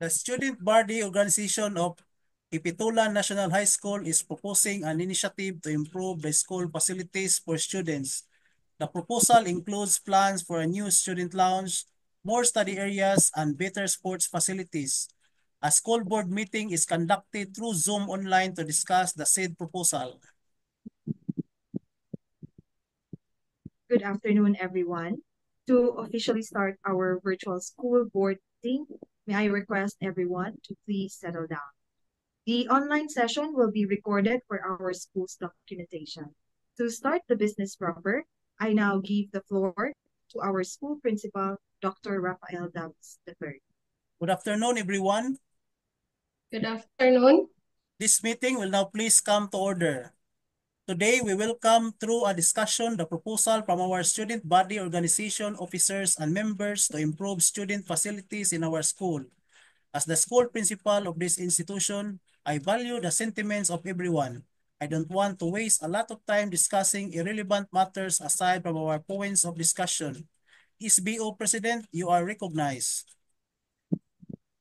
The student body organization of Ipitulan National High School is proposing an initiative to improve the school facilities for students. The proposal includes plans for a new student lounge, more study areas, and better sports facilities. A school board meeting is conducted through Zoom online to discuss the said proposal. Good afternoon, everyone. To officially start our virtual school board meeting, may I request everyone to please settle down. The online session will be recorded for our school's documentation. To start the business proper, I now give the floor to our school principal, Dr. Rafael Davis III. Good afternoon, everyone. Good afternoon. This meeting will now please come to order. Today, we will come through a discussion the proposal from our student body organization officers and members to improve student facilities in our school. As the school principal of this institution, I value the sentiments of everyone. I don't want to waste a lot of time discussing irrelevant matters aside from our points of discussion. SBO President, you are recognized.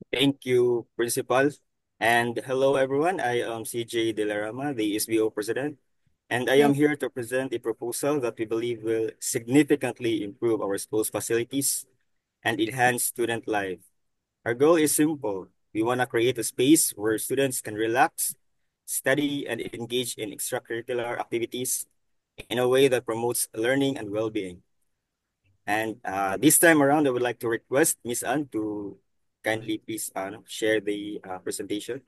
Thank you, Principal. And hello, everyone. I am CJ De La Rama, the SBO President, and I am here to present a proposal that we believe will significantly improve our school's facilities and enhance student life. Our goal is simple. We want to create a space where students can relax, study, and engage in extracurricular activities in a way that promotes learning and well-being. And this time around, I would like to request Ms. Ann to kindly please share the presentation.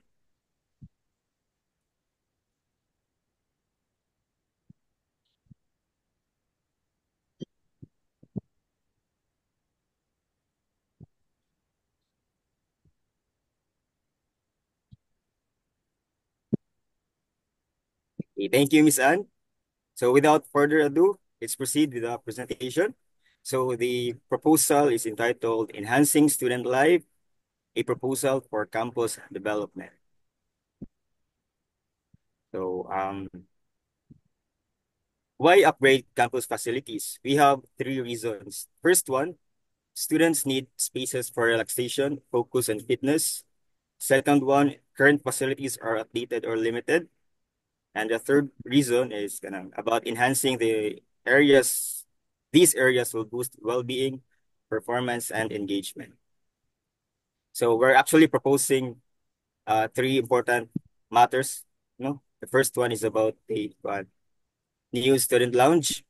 Okay, thank you, Ms. Ann. So without further ado, let's proceed with the presentation. So the proposal is entitled Enhancing Student Life, a Proposal for Campus Development. So why upgrade campus facilities? We have three reasons. First one, students need spaces for relaxation, focus, and fitness. Second one, current facilities are outdated or limited. And the third reason is about enhancing the areas. These areas will boost well-being, performance, and engagement. So we're actually proposing three important matters. The first one is about the new student lounge.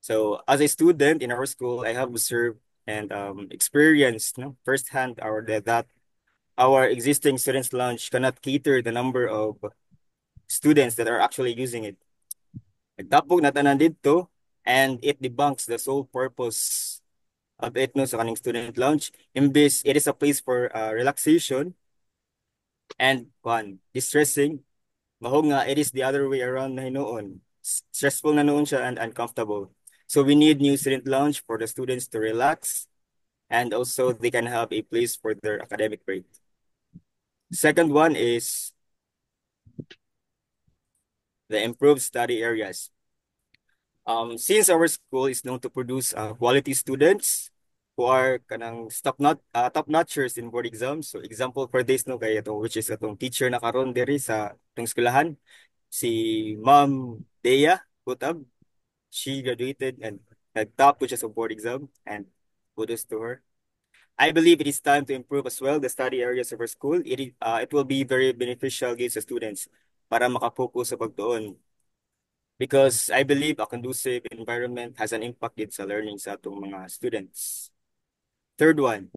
So as a student in our school, I have observed and experienced firsthand that our existing students lounge cannot cater the number of students that are actually using it. Nagtapog na tanan dito, and it debunks the sole purpose of it no sa kaning student lounge. Imbis, it is a place for relaxation and distressing. Mahog nga, it is the other way around na hinoon. Stressful na noon siya and uncomfortable. So we need new student lounge for the students to relax, and also they can have a place for their academic break. Second one is the improved study areas. Since our school is known to produce quality students who are top-notchers in board exams. So example for this no kaya which is atong teacher na karon diri sa itong eskwelahan, si Ma'am Dea Kutab. She graduated and nag-top which is a board exam, and kudos to her. I believe it is time to improve as well the study areas of our school. It will be very beneficial sa students para makapokus sa pagtuon. Because I believe a conducive environment has an impact din sa learning sa atong mga students. Third one,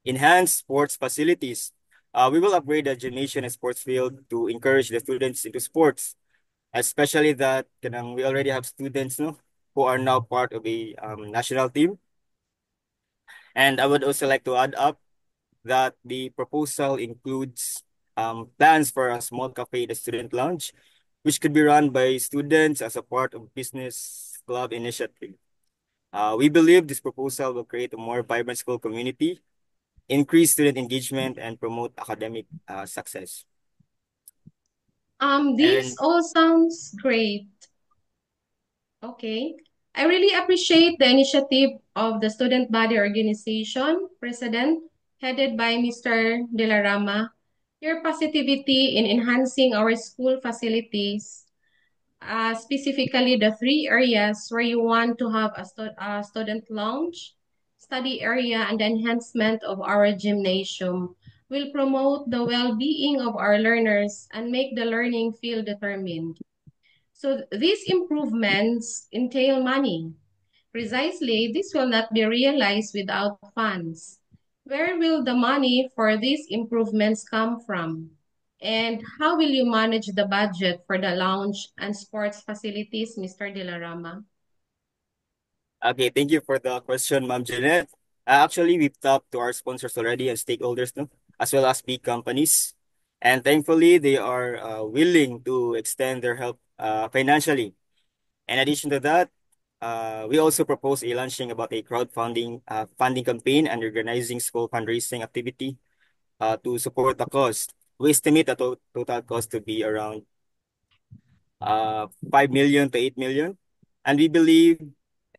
enhance sports facilities. We will upgrade the gymnasium and sports field to encourage the students into sports, especially that we already have students who are now part of a national team. And I would also like to add up that the proposal includes plans for a small cafe in the student lounge, which could be run by students as a part of business club initiative. We believe this proposal will create a more vibrant school community, increase student engagement, and promote academic success. This all sounds great. Okay. I really appreciate the initiative of the student body organization president headed by Mr. De La Rama. Your positivity in enhancing our school facilities, specifically the three areas where you want to have a student lounge, study area, and the enhancement of our gymnasium will promote the well-being of our learners and make the learning feel determined. So these improvements entail money. Precisely, this will not be realized without funds. Where will the money for these improvements come from? And how will you manage the budget for the lounge and sports facilities, Mr. De La Rama? Okay, thank you for the question, Ma'am Jeanette. Actually, we've talked to our sponsors already and stakeholders, no, as well as big companies. And thankfully, they are willing to extend their help financially. In addition to that, we also propose a launching about a crowdfunding funding campaign and organizing school fundraising activity to support the cost. We estimate the total cost to be around 5 million to 8 million. And we believe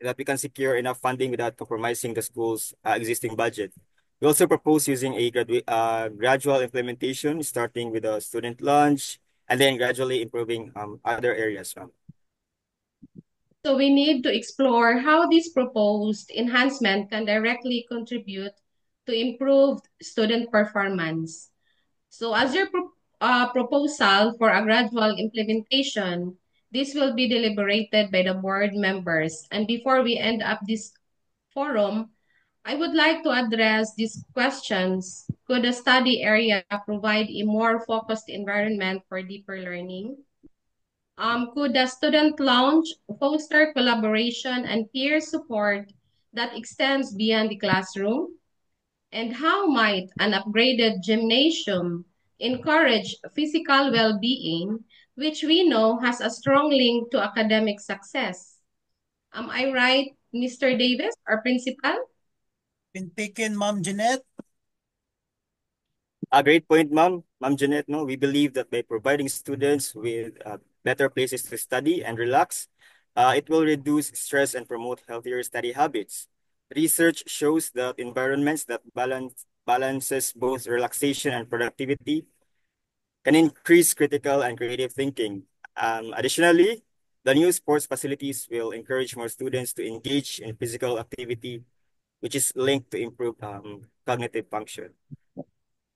that we can secure enough funding without compromising the school's existing budget. We also propose using a gradual implementation, starting with a student lunch and then gradually improving other areas. So we need to explore how this proposed enhancement can directly contribute to improved student performance. So as your proposal for a gradual implementation, this will be deliberated by the board members. And before we end up this forum, I would like to address these questions. Could a study area provide a more focused environment for deeper learning? Could the student lounge foster collaboration and peer support that extends beyond the classroom? And how might an upgraded gymnasium encourage physical well-being, which we know has a strong link to academic success? Am I right, Mr. Davis, our principal? Been taken, Ma'am Jeanette. A great point, Ma'am Jeanette. No, we believe that by providing students with better places to study and relax, it will reduce stress and promote healthier study habits. Research shows that environments that balances both relaxation and productivity can increase critical and creative thinking. Additionally, the new sports facilities will encourage more students to engage in physical activity, which is linked to improved cognitive function.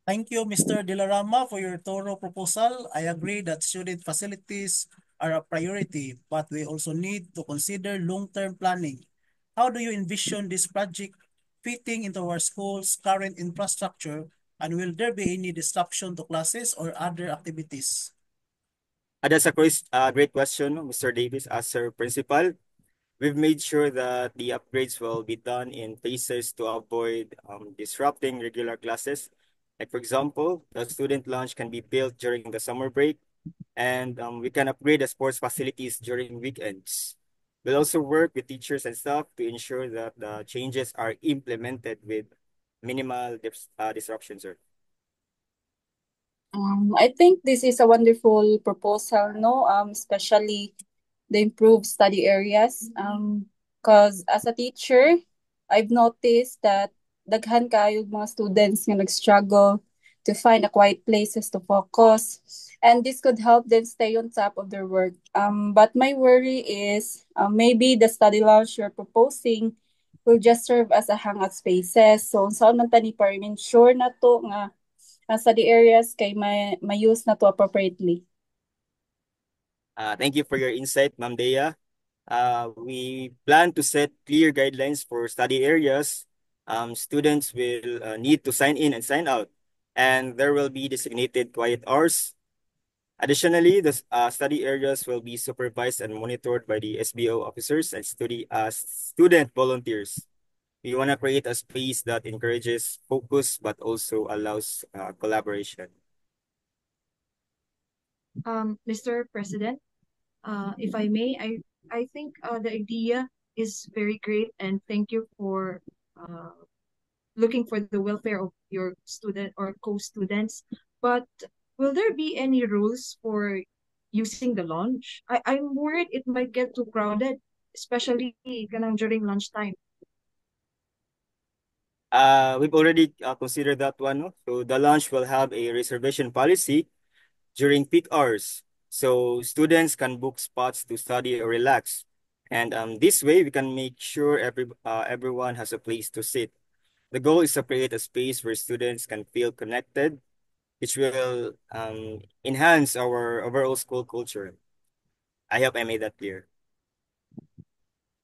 Thank you, Mr. De La Rama, for your thorough proposal. I agree that student facilities are a priority, but we also need to consider long-term planning. How do you envision this project fitting into our school's current infrastructure, and will there be any disruption to classes or other activities? That's a great question, Mr. Davis, as our principal. We've made sure that the upgrades will be done in phases to avoid disrupting regular classes. Like, for example, the student lounge can be built during the summer break, and we can upgrade the sports facilities during weekends. We'll also work with teachers and staff to ensure that the changes are implemented with minimal disruptions. Sir. I think this is a wonderful proposal, no? Especially the improved study areas. Because as a teacher, I've noticed that daghan kayo mga students nga nag-struggle to find a quiet places to focus. And this could help them stay on top of their work. But my worry is maybe the study lounge you're proposing will just serve as a hangout spaces. So, saan man tani para sure na to nga study areas kay may use na to appropriately. Thank you for your insight, Ma'am Dea. We plan to set clear guidelines for study areas. Students will need to sign in and sign out, and there will be designated quiet hours. Additionally, the study areas will be supervised and monitored by the SBO officers and student volunteers. We want to create a space that encourages focus but also allows collaboration. Mr. President, if I may, I think the idea is very great, and thank you for looking for the welfare of your student or co-students. But will there be any rules for using the lounge? I'm worried it might get too crowded, especially during lunchtime. We've already considered that one. No? So the lounge will have a reservation policy during peak hours, so students can book spots to study or relax. And this way, we can make sure everyone has a place to sit. The goal is to create a space where students can feel connected, which will enhance our overall school culture. I hope I made that clear.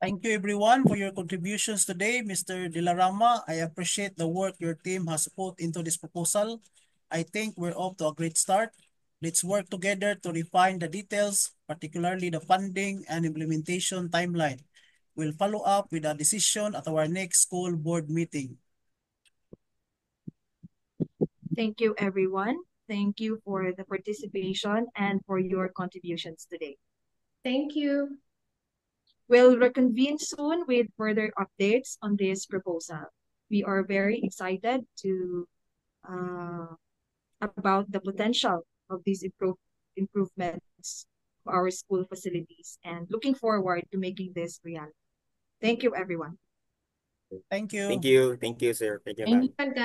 Thank you everyone for your contributions today, Mr. Dilarama. I appreciate the work your team has put into this proposal. I think we're off to a great start. Let's work together to refine the details, particularly the funding and implementation timeline. We'll follow up with a decision at our next school board meeting. Thank you, everyone. Thank you for the participation and for your contributions today. Thank you. We'll reconvene soon with further updates on this proposal. We are very excited to about the potential of these improvements of our school facilities and looking forward to making this reality. Thank you, everyone. Thank you. Thank you. Thank you, sir. Thank you, Thank ma'am. And